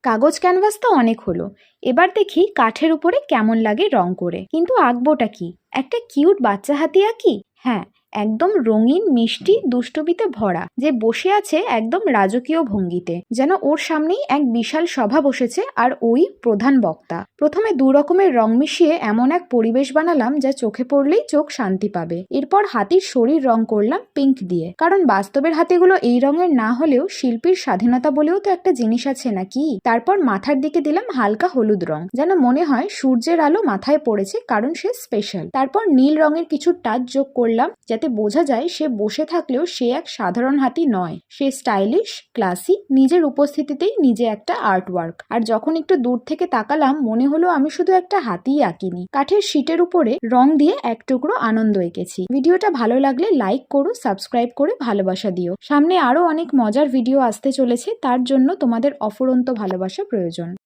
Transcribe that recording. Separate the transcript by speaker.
Speaker 1: কাগজ ক্যানভাস তো অনেক হলো, এবার দেখি কাঠের উপরে কেমন লাগে রং করে। কিন্তু আঁকবোটা কি? একটা কিউট বাচ্চা হাতি আঁকি? হ্যাঁ, একদম রঙিন, মিষ্টি, দুষ্টুমিতে ভরা, যে বসে আছে একদম রাজকীয় ভঙ্গিতে, যেন ওর সামনেই এক বিশাল সভা বসেছে আর ওই প্রধান বক্তা। প্রথমে দু রকমের রং মিশিয়ে এমন এক পরিবেশ বানালাম যা চোখে পড়লেই চোখ শান্তি পাবে। এরপর হাতির শরীর রং করলাম পিঙ্ক দিয়ে, কারণ বাস্তবের হাতিগুলো এই রঙের না হলেও শিল্পীর স্বাধীনতা বলেও তো একটা জিনিস আছে নাকি। তারপর মাথার দিকে দিলাম হালকা হলুদ রং, যেন মনে হয় সূর্যের আলো মাথায় পড়েছে, কারণ সে স্পেশাল। তারপর নীল রঙের কিছু টাচ যোগ করলাম, যাতে বোঝা যায় সে বসে থাকলেও সে এক সাধারণ হাতি নয়, সে স্টাইলিশ, ক্লাসি, নিজের উপস্থিতিতেই নিজে একটা আর্ট ওয়ার্ক। আর যখন একটু দূর থেকে তাকালাম, মনে হলো আমি শুধু একটা হাতিই আঁকিনি, কাঠের শীটের উপরে রং দিয়ে এক টুকরো আনন্দ এঁকেছি। ভিডিওটা ভালো লাগলে লাইক করো, সাবস্ক্রাইব করে ভালোবাসা দিও। সামনে আরো অনেক মজার ভিডিও আসতে চলেছে, তার জন্য তোমাদের অফুরন্ত ভালোবাসা প্রয়োজন।